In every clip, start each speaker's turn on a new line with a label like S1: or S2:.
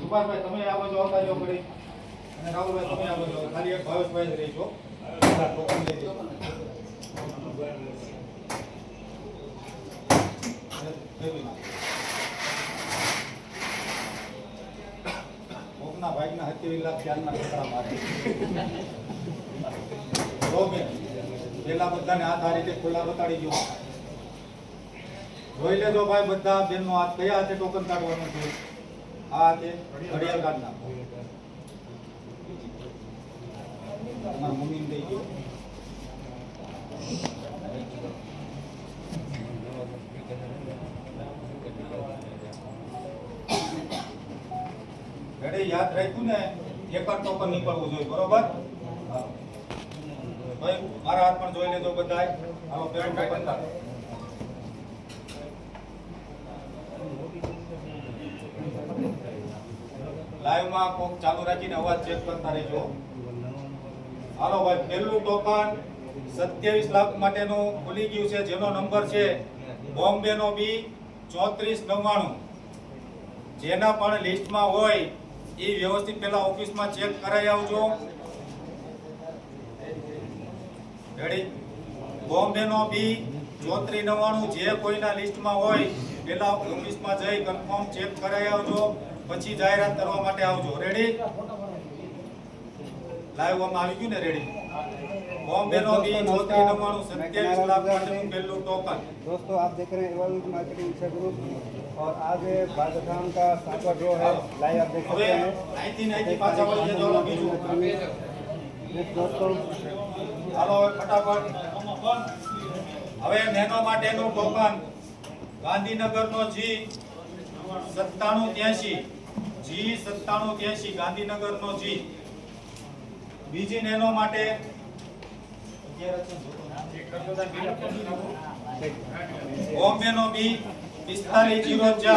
S1: સુભાષભાઈ તમે આ બાજુ આવતા જો પડી અને રાહુલભાઈ તમે આ બાજુ ખાલી એક ભાવેશભાઈ જ રહીશો ટોકન લઈ દો કોકના ભાઈના 27 લાખ ધ્યાનના ખતરા મારે પેલા બધાને હાથ આ રીતે ખુલ્લા બતાડી દો જોઈ લેજો ભાઈ બધા બેનનો હાથ કયા હાથે ટોકન કાઢવાનું છે આ હાથે ઘડિયાળ કાઢ નાખો તમારા મમ્મીને દઈ દો ઘડે યાદ રાખ્યું ને એક જ ટોકન નીકળવું જોઈએ બરોબર ભાઈ મારા હાથ પણ જોઈ લેજો બધાય હાલો પેન ટોકન કાઢો લાઈવ માં કોક ચાલુ રાખીને અવાજ ચેક કરતા રહેજો હાલો ભાઈ પહેલું ટોકન 27 લાખ માટેનું ખુલી ગયું છે જેનો નંબર છે બોમ્બે નો બી 3499 જેના પણ લિસ્ટમાં હોય એ વ્યવસ્થિત પહેલા ઓફિસમાં ચેક કરાવી આવજો રેડી બોમ્બે નો બી 3499 જે કોઈના લિસ્ટમાં હોય પહેલા ઓફિસમાં જઈ કન્ફર્મ ચેક કરાવી આવજો પછી જાહેરાત કરવા માટે આવજો રેડી લાઈવ માં આવી ગયું ને રેડી बॉम्बे नो भी 3499 27 लाख मार्केटिंग पहलू टोकन
S2: दोस्तों आप देख रहे हैं एवॉल्यूट मार्केटिंग इंस्टा ग्रुप और आज बागधाम का 7वां ड्रॉ है लाइव आप देख सकते हैं
S1: 1990 पाछा वाली जो बीजू
S2: दोस्तों
S1: हालो फटाफट હવે નેનો માટેનું ટોકન ગાંધીનગરનો જી 9783 જી 9783 ગાંધીનગરનો જી બીજી નેનો માટે बॉम्बे नो बी 4504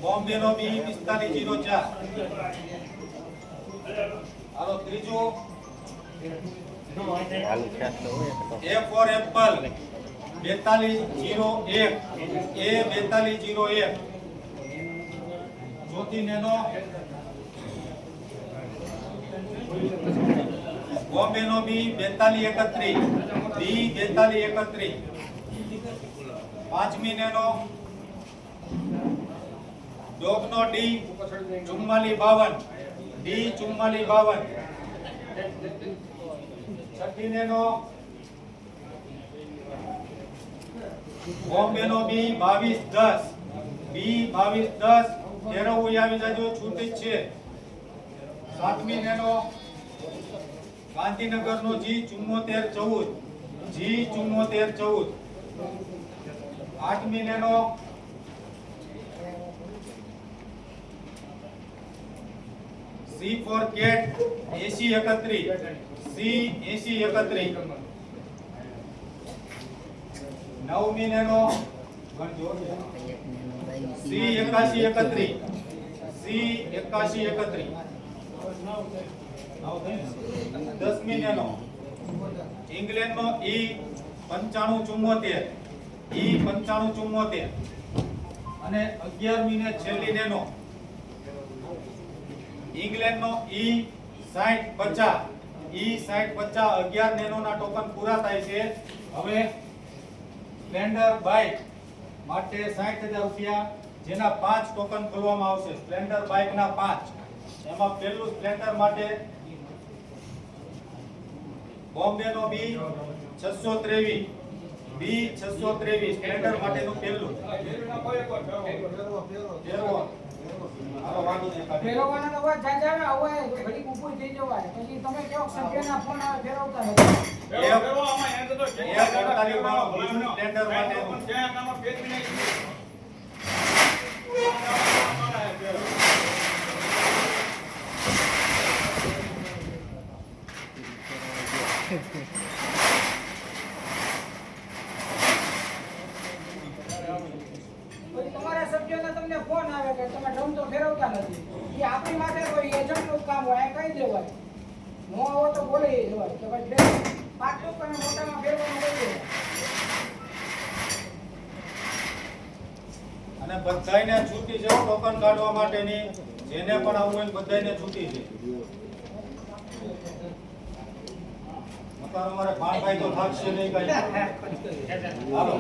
S1: बॉम्बे नो बी 4504 हालो त्रीजो ए फॉर एप्पल 4201 ए 4201 चौथी नैनो बॉम्बे नो बी 4231 बी 4231 पांचमी नैनो डॉग नो डी 4452 डी 4452 छठी नैनो बॉम्बे नो बी 2210 बी 2210 तेरहवी આવી જાજો છૂટી છે સાતમી નૈનો गांधीनगर नो जी 7414 जी 7414 आठमी Nano C for cat 8031 C 8031 नवमी नैनो सी 8131 सी 8131 10મી નેનો इंग्लैंड नो ई 9574 ई 9574 અને 11મી ને છેલ્લી નેનો इंग्लैंड नो ई 6050 ई 6050 11 નેનો ના ટોકન પૂરા થાય છે હવે સ્પ્લેન્ડર બાઇક માટે 60000 રૂપિયા જેના 5 ટોકન ખોલવામાં આવશે સ્પ્લેન્ડર બાઇક ના 5 એમાં પહેલું સ્પ્લેન્ડર માટે बॉम्बे नो बी 623 बी 623 स्टैंडर्ड माटेનું પહેલું
S3: ફેરવવાનો તો વાત જાજા આવે ઘડી ઉપર થઈ જવાય પછી તમે કેવો સભ્યના ફોન આવે ફેરવતા નથી
S1: એ ફેરવો આમાં એન્ડ તો એ 48 માં બીજું સ્ટैंडर्ड માટેનું ત્યાં આમાં ફેરવી નાખી
S3: તમારા સભ્યોને તમને ફોન આવે કે તમે ડ્રમ તો ફેરવતા નથી એ આપણી માટે કોઈ એજન્ટનું કામ હોય કઈ દેવાય નો આવો તો બોલે જવાય કે ભાઈ ફેર પાટલું પણ મોટામાં ફેરવાનું કહી દેવાય
S1: અને બધાયને છૂટી છે ટોકન કાઢવા માટેની. જેને પણ આવવું હોય બધાયને છૂટી છે. અમારે ભાણભાઈ તો થાકશે નહીં કઈ. હાલો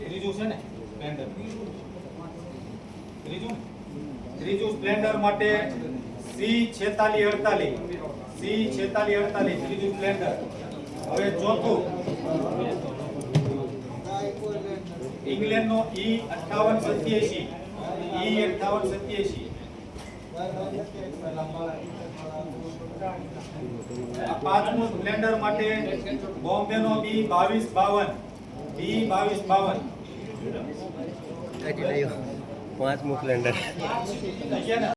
S1: ત્રીજું છે ને સ્પ્લેન્ડર. ત્રીજું સ્પ્લેન્ડર માટે C4648 C4648 ત્રીજું સ્પ્લેન્ડર. હવે ચોથું ઇંગ્લેન્ડ નો E5887 E5887. આ પાંચમું સ્પ્લેન્ડર માટે બોમ્બે નો B2252
S4: પાંચમું સ્પ્લેન્ડર
S1: થઈ ગયા ને?